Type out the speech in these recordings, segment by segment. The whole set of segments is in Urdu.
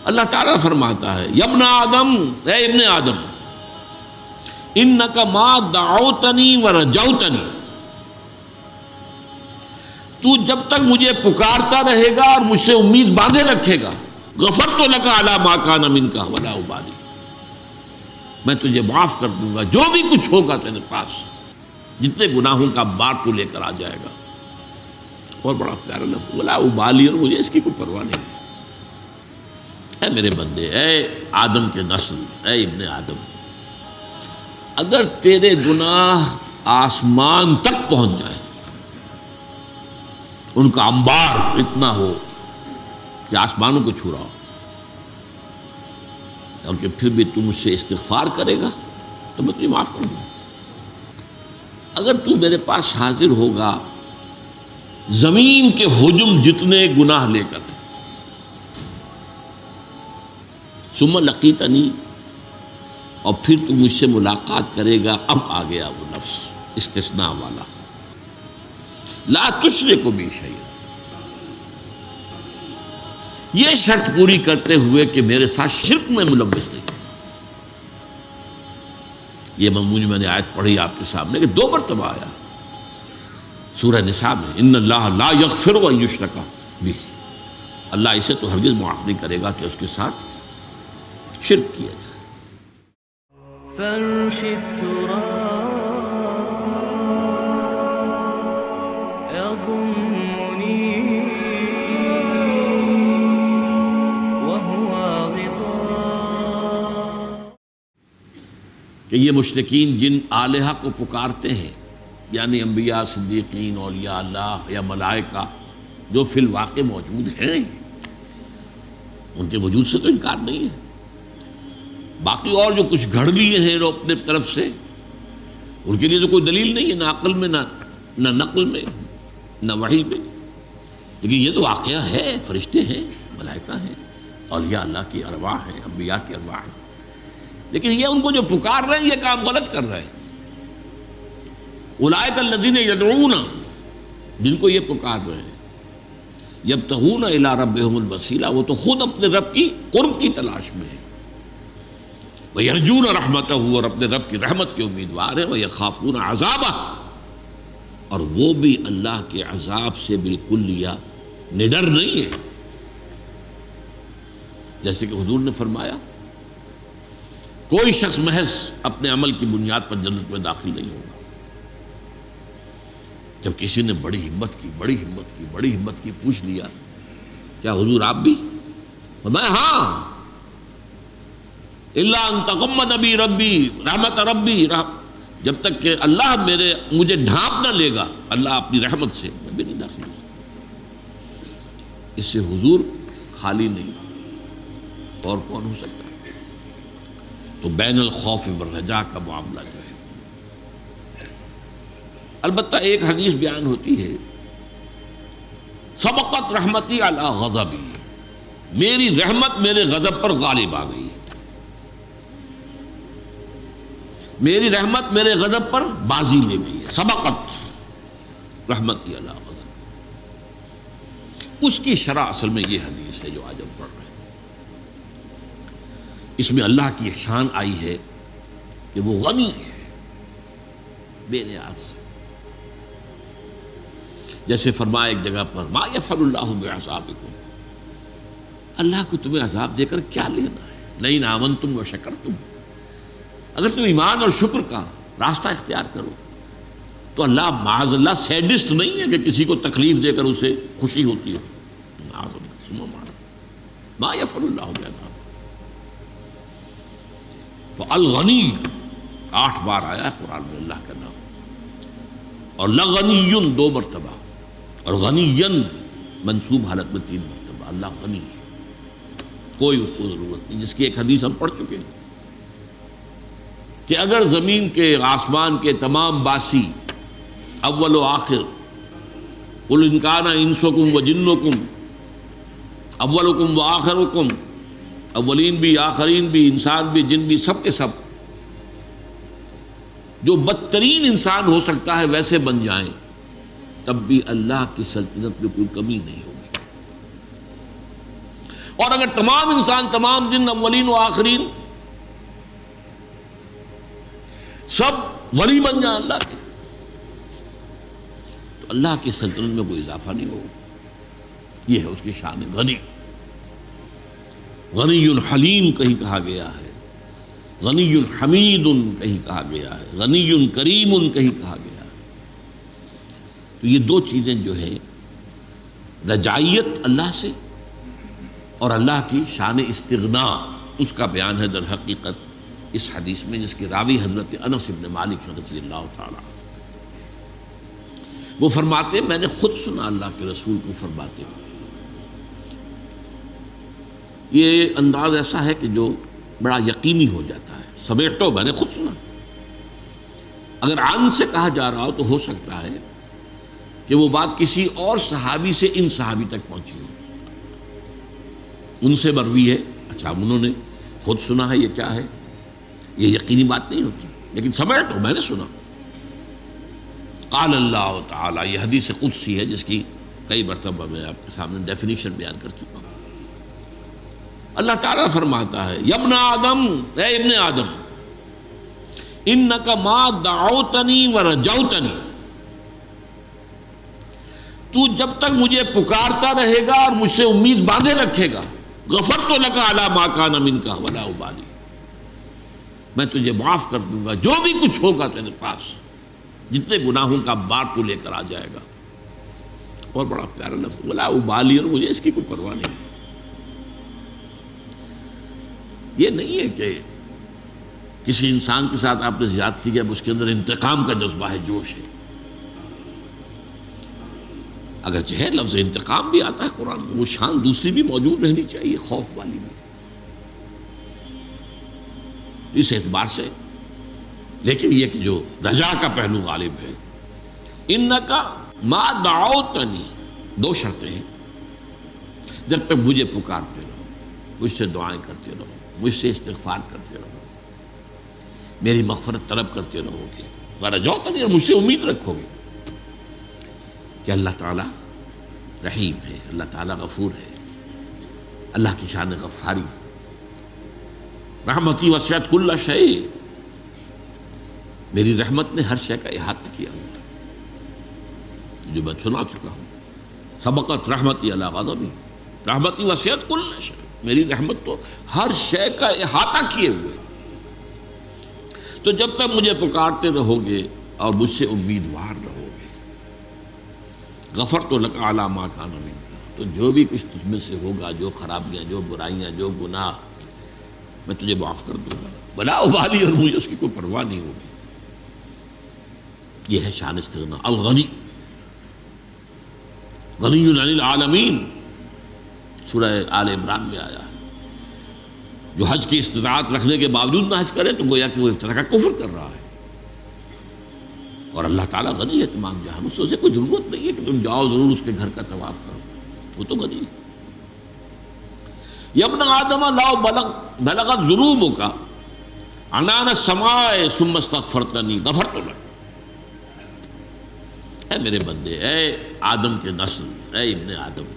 اللہ تعالیٰ فرماتا ہے یا ابن آدم، اے ابن آدم، انک ما دعوتنی ورجوتنی، تو جب تک مجھے پکارتا رہے گا اور مجھ سے امید باندھے رکھے گا، غفرت لک علی ما کان منک ولا ابالی، میں تجھے معاف کر دوں گا جو بھی کچھ ہوگا تیرے پاس، جتنے گناہوں کا بار تو لے کر آ جائے گا۔ اور بڑا پیارا لفظ ولا ابالی، اور مجھے اس کی کوئی پرواہ نہیں ہے۔ اے میرے بندے، اے آدم کے نسل، اے ابن آدم، اگر تیرے گناہ آسمان تک پہنچ جائیں، ان کا انبار اتنا ہو کہ آسمانوں کو چھو رہا ہو، اور کہ پھر بھی تم مجھ سے استغفار کرے گا تو میں تجھے معاف کر دوں گا۔ اگر تو میرے پاس حاضر ہوگا زمین کے حجم جتنے گناہ لے کر، ثم لقیتنی، اور پھر تو مجھ سے ملاقات کرے گا، اب آ گیا وہ لفظ استثناء والا، لا تشرک بی شیئا، یہ شرط پوری کرتے ہوئے کہ میرے ساتھ شرک میں ملوث نہیں۔ یہ میں نے آیت پڑھی آپ کے سامنے کہ 2 مرتبہ آیا سورہ نساء میں، ان اللہ لا یغفر ان یشرک بہ، اللہ اسے تو ہرگز معاف نہیں کرے گا کہ اس کے ساتھ شرک کیا جائے۔ فرش التراب يضمني وهو غطاء، کہ یہ مشرکین جن آلہہ کو پکارتے ہیں، یعنی انبیاء، صدیقین، اولیاء اللہ یا ملائکہ جو فی الواقع موجود ہیں، ان کے وجود سے تو انکار نہیں ہے، باقی اور جو کچھ گھڑ لیے ہیں وہ اپنے طرف سے، ان کے لیے تو کوئی دلیل نہیں ہے، نہ عقل میں، نہ نقل میں، نہ وحی میں، لیکن یہ تو واقعہ ہے، فرشتے ہیں، ملائکہ ہیں، اولیاء اللہ کی ارواح ہیں، انبیاء کی ارواح ہیں، لیکن یہ ان کو جو پکار رہے ہیں یہ کام غلط کر رہے ہیں۔ اولئک الذین یدعون، جن کو یہ پکار رہے ہیں، یبتغون الی ربہم الوسیلہ، وہ تو خود اپنے رب کی قرب کی تلاش میں ہیں، وَيَرْجُونَ رَحْمَتَهُ، اور اپنے رب کی رحمت کے امیدوار ہیں، وَيَخَافُونَ عَذَابَهُ، اور وہ بھی اللہ کے عذاب سے بالکل نڈر نہیں ہے۔ جیسے کہ حضور نے فرمایا کوئی شخص محض اپنے عمل کی بنیاد پر جنت میں داخل نہیں ہوگا۔ جب کسی نے بڑی ہمت کی پوچھ لیا کیا حضور آپ بھی؟ فرمایا ہاں، الا ان تغمد بی ربی رحمت ربی، جب تک کہ اللہ مجھے ڈھانپ نہ لے گا اللہ اپنی رحمت سے، میں بھی نہیں داخل ہوں۔ اس سے حضور خالی نہیں، اور کون ہو سکتا؟ تو بین الخوف والرجاء کا معاملہ جو ہے، البتہ ایک حدیث بیان ہوتی ہے سبقت رحمتی علی غضبی، میری رحمت میرے غضب پر غالب آ گئی، میری رحمت میرے غضب پر بازی لے گئی ہے، سبقت رحمتی علی غضب۔ اس کی شرح اصل میں یہ حدیث ہے جو آج ہم پڑھ رہے ہیں۔ اس میں اللہ کی ایک شان آئی ہے کہ وہ غنی ہے، بے نیاز، جیسے فرمایا ایک جگہ پر ما یفعل اللہ بعذابکم، اللہ کو تمہیں عذاب دے کر کیا لینا ہے، لئن آمنتم وشکرتم، اگر تم ایمان اور شکر کا راستہ اختیار کرو تو اللہ معاذ اللہ سیڈسٹ نہیں ہے کہ کسی کو تکلیف دے کر اسے خوشی ہوتی ہو، معاذ اللہ، ما یفعل اللہ بعذابکم۔ تو الغنی 8 بار آیا ہے قرآن میں اللہ کا نام، اور لغنی 2 مرتبہ، اور غنین منصوب حالت میں 3 مرتبہ۔ اللہ غنی ہے، کوئی اس کو ضرورت نہیں، جس کی ایک حدیث ہم پڑھ چکے ہیں کہ اگر زمین کے آسمان کے تمام باسی اول و آخر، قل ان کان انسکم و جنکم اولکم و آخرکم، اولین بھی آخرین بھی انسان بھی جن بھی سب کے سب جو بدترین انسان ہو سکتا ہے ویسے بن جائیں، تب بھی اللہ کی سلطنت میں کوئی کمی نہیں ہوگی۔ اور اگر تمام انسان، تمام جن، اولین و آخرین سب ولی بن جائیں اللہ کے، تو اللہ کی سلطنت میں کوئی اضافہ نہیں ہوگا۔ یہ ہے اس کی شان غنی۔ غنی حلیم کہیں کہا گیا ہے، غنی حمید کہیں کہا گیا ہے، غنی کریم کہیں کہا گیا ہے۔ تو یہ دو چیزیں جو ہے، رجائیت اللہ سے اور اللہ کی شان استغنا، اس کا بیان ہے در حقیقت اس حدیث میں، جس کے راوی حضرت انس بن مالک رضی اللہ تعالی۔ وہ فرماتے میں نے خود سنا اللہ کے رسول کو فرماتے ہیں۔ یہ انداز ایسا ہے کہ جو بڑا یقینی ہو جاتا ہے، سمیٹو میں نے خود سنا۔ اگر عن سے کہا جا رہا ہو تو ہو سکتا ہے کہ وہ بات کسی اور صحابی سے ان صحابی تک پہنچی ہو، ان سے مروی ہے، اچھا انہوں نے خود سنا ہے، یہ کیا ہے، یہ یقینی بات نہیں ہوتی، لیکن سمیٹو میں نے سنا۔ قال اللہ تعالی، یہ حدیث قدسی ہے جس کی کئی مرتبہ میں آپ کے سامنے ڈیفینیشن بیان کر چکا ہوں۔ اللہ تعالیٰ فرماتا ہے، یا ابن آدم، اے ابن آدم، انک ما دعوتنی ورجوتنی، تو جب تک مجھے پکارتا رہے گا اور مجھ سے امید باندھے رکھے گا، غفرت لک علی ما کان منک ولا ابالی، میں تجھے معاف کر دوں گا جو بھی کچھ ہوگا تیرے پاس، جتنے گناہوں کا بار تو لے کر آ جائے گا۔ اور بڑا پیارا لفظ، ولا ابالی، اور مجھے اس کی کوئی پرواہ نہیں۔ یہ نہیں ہے کہ کسی انسان کے ساتھ آپ نے زیادتی کی، اب اس کے اندر انتقام کا جذبہ ہے، جوش ہے۔ اگرچہ ہے لفظ انتقام بھی آتا ہے قرآن میں، وہ شان دوسری بھی موجود رہنی چاہیے، خوف والی بھی، اس اعتبار سے۔ لیکن یہ کہ جو رجا کا پہلو غالب ہے، انکا ما دعوتنی، دو شرطیں ہیں، جب تک مجھے پکارتے رہو، مجھ سے دعائیں کرتے رہو، مجھ سے استغفار کرتے رہو، میری مغفرت طلب کرتے رہو گے، ورجوتنی، اور مجھ سے امید رکھو گے کہ اللہ تعالیٰ رحیم ہے، اللہ تعالیٰ غفور ہے، اللہ کی شان غفاری، رحمتی وسعت کل شیء، میری رحمت نے ہر شے کا احاطہ کیا ہوا ہے، جو میں سنا چکا ہوں۔ سبقت رحمتی علی غضبی، رحمتی وسعت کل شیء، میری رحمت تو ہر شے کا احاطہ کیے ہوئے۔ تو جب تک مجھے پکارتے رہو گے اور مجھ سے امیدوار رہو گے، غفرت لک علی ما کان منک، تو جو بھی کچھ تجھ میں سے ہوگا، جو خرابیاں، جو برائیاں، جو گناہ، میں تجھے معاف کر دوں گا، بلا ابالی، اور مجھے اس کی کوئی پرواہ نہیں ہوگی۔ یہ ہے شان استغنا، الغنی، غنی عن العالمین، سورہ آل عمران میں آیا ہے۔ جو حج کی استطاعت رکھنے کے باوجود نہ حج کرے تو گویا کہ وہ ایک طرح کا کفر کر رہا ہے، اور اللہ تعالیٰ غنی ہے تمام جہان، اس سے کوئی ضرورت نہیں ہے کہ تم جاؤ ضرور اس کے گھر کا طواف کرو، وہ تو غنی ہے۔ یا ابن آدم لو بلغت ذنوبک عنان السماء ثم استغفرتنی غفرت لک، اے میرے بندے، اے آدم کے نسل، اے ابن آدم،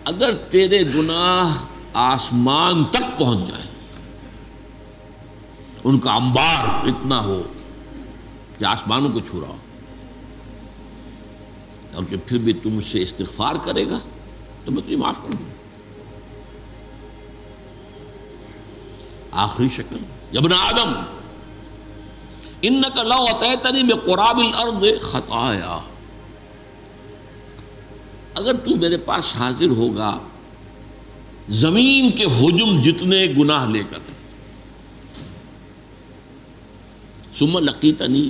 اگر تیرے گناہ آسمان تک پہنچ جائیں، ان کا انبار اتنا ہو کہ آسمانوں کو چھو رہا ہو، اور کہ پھر بھی تم سے استغفار کرے گا تو میں تجھے معاف کر دوں۔ آخری شکل، یا ابن آدم انک لو اتیتنی بقراب الارض خطایا، اگر تو میرے پاس حاضر ہوگا زمین کے حجم جتنے گناہ لے کر، ثم لقیتنی،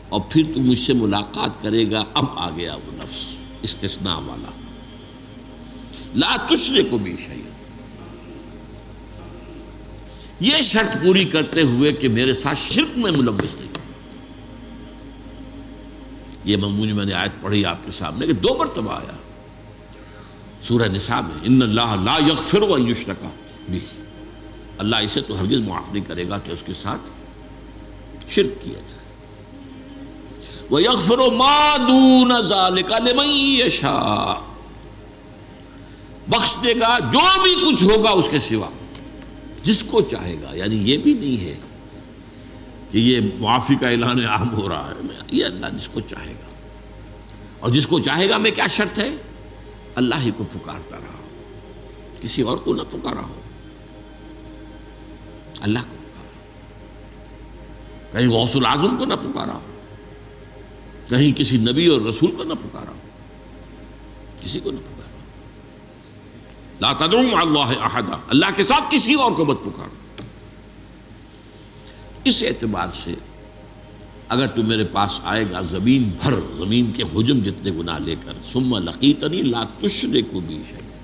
اور پھر تو مجھ سے ملاقات کرے گا، اب آ گیا وہ لفظ استثناء والا، لا تشرک بی شیئا، یہ شرط پوری کرتے ہوئے کہ میرے ساتھ شرک میں ملوث نہیں۔ یہ مضمون میں نے آیت پڑھی آپ کے سامنے کہ 2 مرتبہ آیا سورہ نساء میں، ان اللہ لا یغفر ان یشرک بہ، اللہ اسے تو ہرگز معاف نہیں کرے گا کہ اس کے ساتھ شرک کیا جائے، وَيَغْفِرُ مَا دُونَ ذَلِكَ لِمَن يَشَاءُ، بخش دے گا جو بھی کچھ ہوگا اس کے سوا، جس کو چاہے گا. یعنی یہ بھی نہیں ہے کہ یہ معافی کا اعلان عام ہو رہا ہے، یہ اللہ جس کو چاہے گا. اور جس کو چاہے گا میں کیا شرط ہے؟ اللہ ہی کو پکارتا رہا، کسی اور کو نہ پکارا ہو، اللہ کو پکارا. کہیں غوث العظم کو نہ پکارا ہو، کہیں کسی نبی اور رسول کو نہ پکارا ہو، کسی کو نہ پکارا. لا تدعوا مع اللہ احدا، اللہ کے ساتھ کسی اور کو مت پکارو. اس اعتبار سے اگر تو میرے پاس آئے گا زمین بھر، زمین کے حجم جتنے گناہ لے کر، ثم لقیتنی لا تشرک بی شیئا،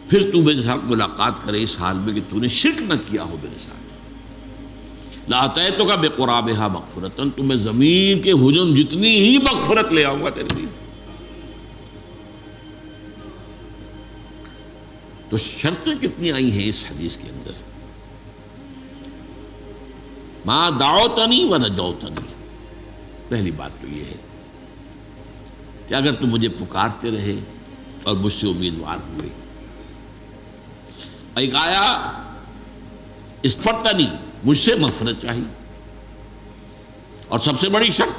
پھر تو میرے ساتھ ملاقات کرے اس حال میں کہ تو نے شرک نہ کیا ہو میرے ساتھ، لاتیتک بقرابھا مغفرۃ، تو میں زمین کے حجم جتنی ہی مغفرت لے آؤں گا تیرے لیے. تو شرطیں کتنی آئی ہیں اس حدیث کے اندر. ما دعوتنی و نجوتنی، پہلی بات تو یہ ہے کہ اگر تم مجھے پکارتے رہے اور مجھ سے امیدوار ہوئے. ایک آیا استغفرتنی، مجھ سے مغفرت چاہیے. اور سب سے بڑی شرط،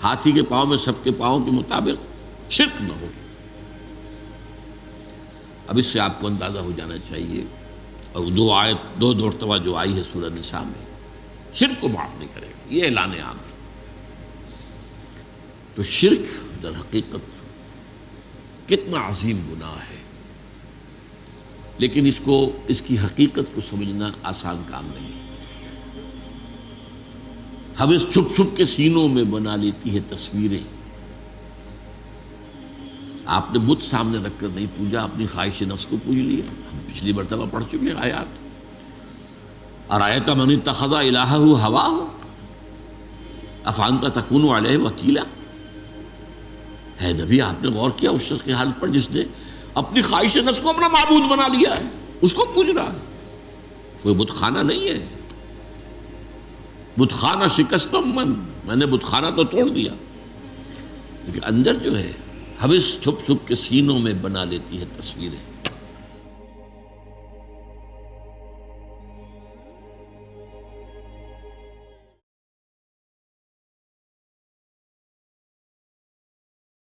ہاتھی کے پاؤں میں سب کے پاؤں کے مطابق شرک نہ ہو. اب اس سے آپ کو اندازہ ہو جانا چاہیے، اور دو مرتبہ جو آئی ہے سورہ نساء میں، شرک کو معاف نہیں کرے گا، یہ اعلان عام ہے. تو شرک در حقیقت کتنا عظیم گناہ ہے، لیکن اس کی حقیقت کو سمجھنا آسان کام نہیں. ہوس چھپ چھپ کے سینوں میں بنا لیتی ہے تصویریں. آپ نے بت سامنے رکھ کر نہیں پوجا، اپنی خواہش نفس کو پوج لیا. ہم پچھلی مرتبہ پڑھ چکے ہیں آیات. ارأیت من اتخذ الہہ ہواہ افانت تکون علیہ وکیلا. ہے نبی، آپ نے غور کیا اس شخص کے حال پر جس نے اپنی خواہش نفس کو اپنا معبود بنا لیا ہے، اس کو پوج رہا ہے. کوئی بت خانہ نہیں ہے. بت خانہ شکستم میں نے بت خانہ تو توڑ دیا، لیکن اندر جو ہے ہوس چھپ چھپ کے سینوں میں بنا لیتی ہے تصویریں.